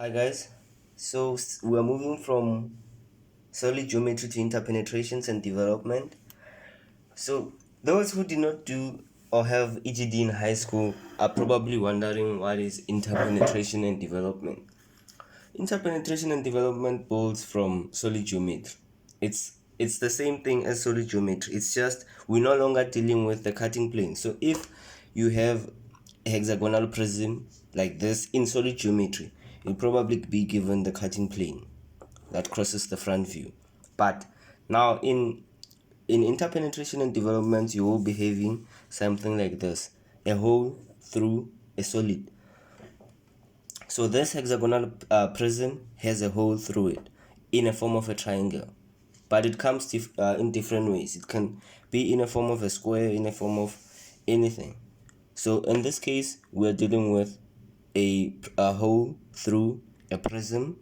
Hi guys, we're moving from solid geometry to interpenetrations and development. So those who did not do or have EGD in high school are probably wondering what is interpenetration and development. Interpenetration and development builds from solid geometry. It's the same thing as solid geometry. It's just we're no longer dealing with the cutting plane. So if you have a hexagonal prism like this in solid geometry, you'll probably be given the cutting plane that crosses the front view. But now in interpenetration and development, you will be having something like this: a hole through a solid. So this hexagonal prism has a hole through it in a form of a triangle, but it comes in different ways. It can be in a form of a square, in a form of anything. So in this case, we're dealing with a hole through a prism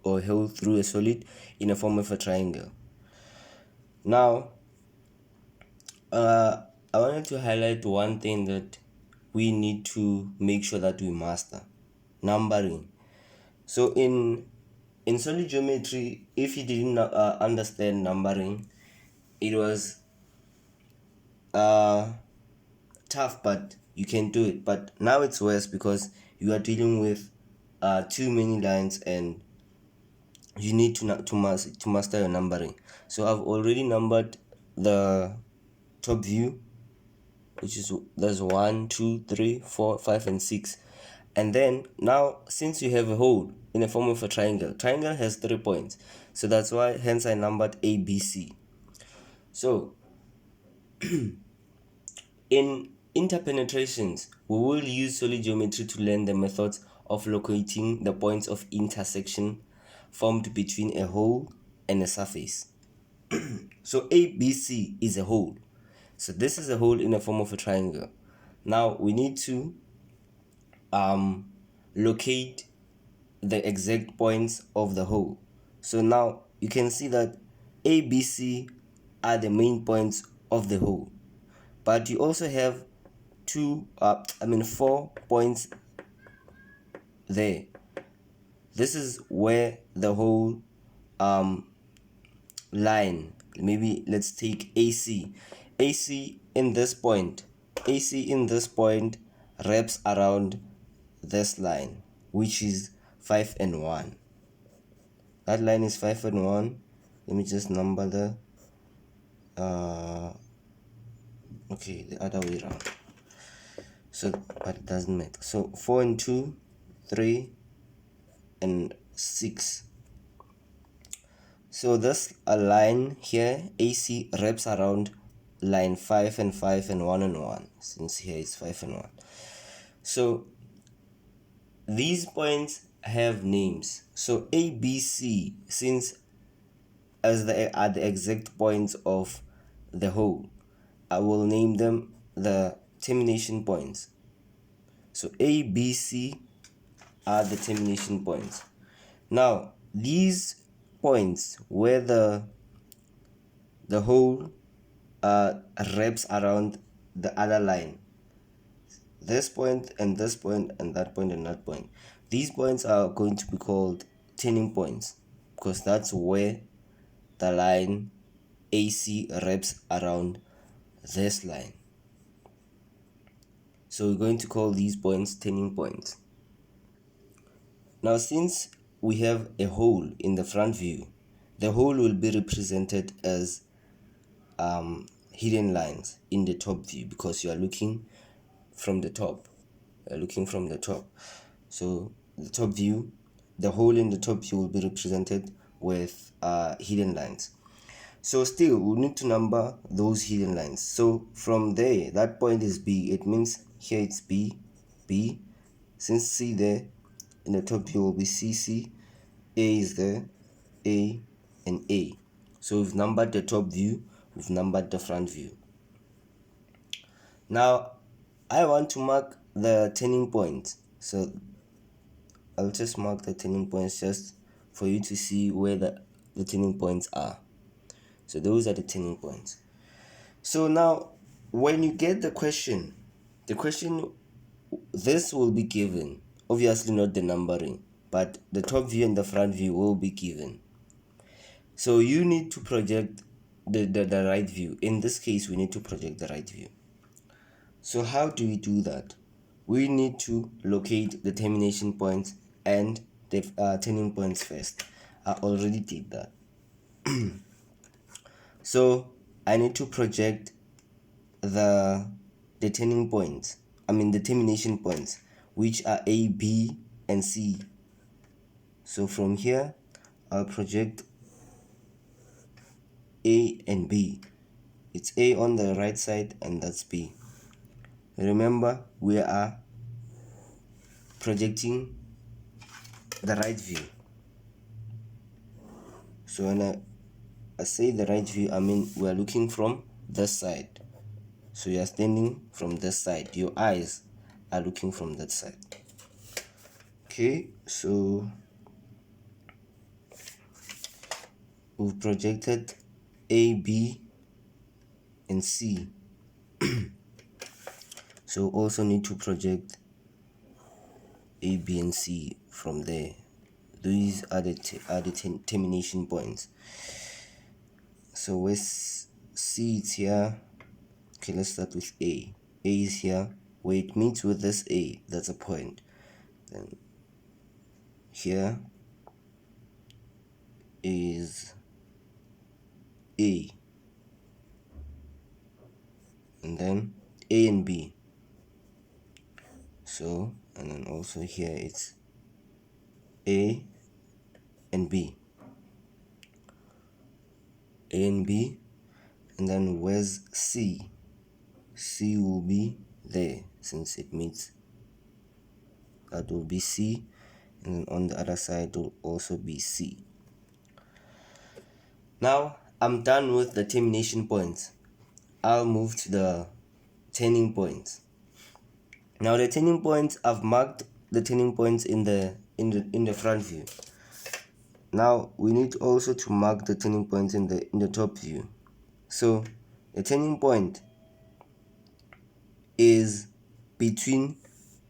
or a hole through a solid in a form of a triangle. Now, I wanted to highlight one thing that we need to make sure that we master: numbering. So in solid geometry, if you didn't understand numbering, it was uh, tough, but you can do it. But now it's worse because you are dealing with too many lines and you need to master your numbering. So I've already numbered the top view, which is there's 1, 2, 3, 4, 5, and 6. And then now, since you have a hole in the form of a triangle has 3 points, so that's why hence I numbered A, B, C. So in interpenetrations, we will use solid geometry to learn the methods of locating the points of intersection formed between a hole and a surface. So ABC is a hole. So this is a hole in the form of a triangle. Now we need to locate the exact points of the hole. So now you can see that A, B, C are the main points of the hole, but you also have 4 points there. This is where the whole line, maybe let's take AC in this point. AC in this point wraps around this line, which is 5 and 1. That line is 5 and 1. Let me just number the okay, the other way around. So, but it doesn't matter. So 4 and 2, 3 and 6. So this line here, AC, wraps around line 5 and 5 and 1 and 1, since here is 5 and 1. So these points have names. So A, B, C, since as they are the exact points of the hole, I will name them the termination points. So A, B, C are the termination points. Now these points where the hole wraps around the other line, this point and this point and that point and that point, these points are going to be called turning points, because that's where the line AC wraps around this line. So we're going to call these points turning points. Now since we have a hole in the front view, the hole will be represented as hidden lines in the top view, because you are looking from the top. So the top view, the hole in the top view will be represented with hidden lines. So still we need to number those hidden lines. So from there, that point is B. It means here it's B. Since C there in the top view will be CC. A is there, A and A. So we've numbered the top view, we've numbered the front view. Now I want to mark the turning points. So I'll just mark the turning points just for you to see where the turning points are. So those are the turning points. So now when you get the question, this will be given, obviously not the numbering. but the top view and the front view will be given. So you need to project the right view. In this case, we need to project the right view. So how do we do that? We need to locate the termination points and the turning points first. I already did that. So I need to project the turning points, the termination points, which are A, B, and C. So from here, I'll project A and B. It's A on the right side and that's B. Remember, we are projecting the right view. So when I say the right view, I mean we are looking from this side. So you are standing from this side. Your eyes are looking from that side. Okay, so we've projected A, B, and C. So also need to project A, B, and C from there. These are the termination points. So with C, it's here. Okay, let's start with A. A is here. Where it meets with this A, that's a point. Then here is A. And then A and B. So, and then also here it's A and B. A and B. And then where's C? C will be there since it meets. That will be C. And then on the other side will also be C. Now I'm done with the termination points. I'll move to the turning points. Now the turning points, I've marked the turning points in the front view. Now we need also to mark the turning points in the top view. So the turning point is between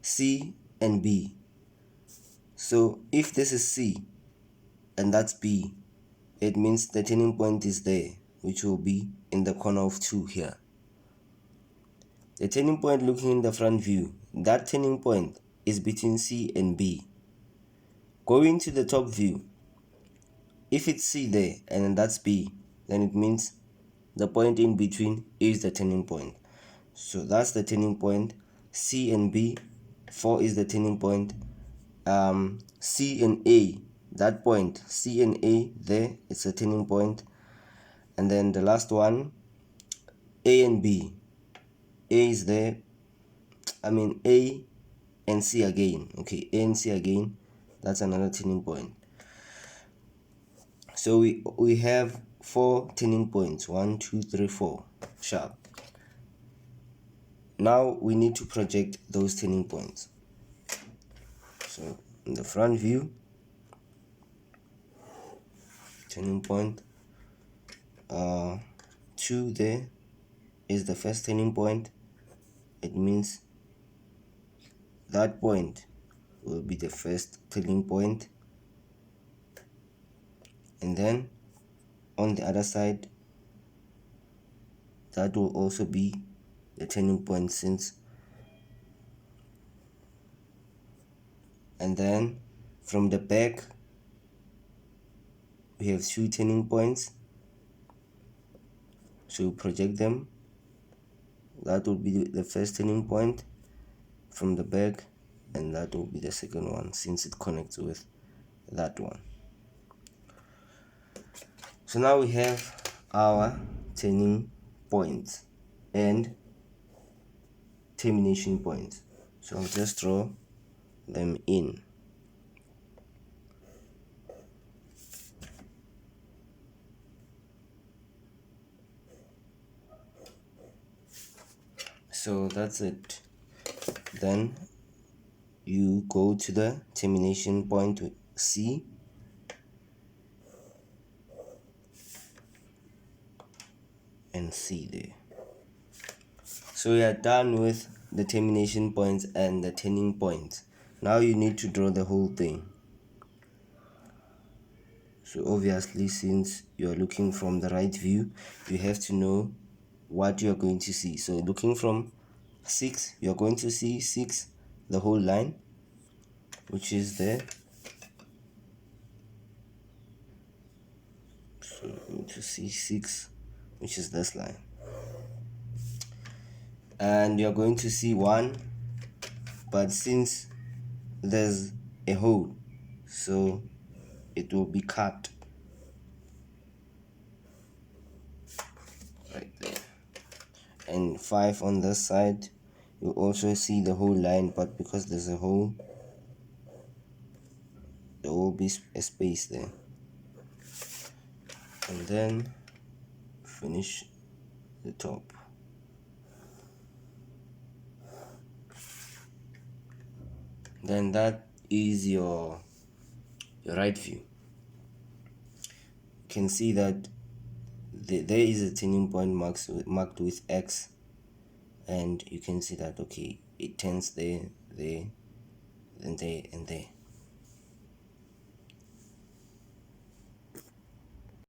C and B. So if this is C and that's B, it means the turning point is there, which will be in the corner of 2 here. The turning point looking in the front view, that turning point is between C and B. Going to the top view, if it's C there and that's B, then it means the point in between is the turning point. So that's the turning point. C and B, 4 is the turning point. C and A, that point, C and A there, it's a turning point. And then the last one, A and B. A is there, A and C again. Okay, A and C again, that's another turning point. So we have 4 turning points, 1, 2, 3, 4, sharp. Now we need to project those turning points. So in the front view, turning point 2 there is the first turning point. It means that point will be the first turning point. And then on the other side, that will also be the turning point since. And then from the back, we have 2 turning points. So we project them. That will be the first turning point from the back, and that will be the second one since it connects with that one. So now we have our turning points and termination points. So I'll just draw them in. So that's it. Then you go to the termination point C, and C there. So we are done with the termination points and the turning points. Now you need to draw the whole thing. So obviously, since you are looking from the right view, you have to know what you are going to see. So looking from 6, you are going to see 6, the whole line, which is there. So you're going to see 6, which is this line. And you're going to see 1, but since there's a hole, so it will be cut right there. And 5 on this side, you also see the whole line, but because there's a hole, there will be a space there. And then finish the top. Then that is your right view. You can see that there is a turning point marked with X, and you can see that okay, it turns there, there, and there, and there.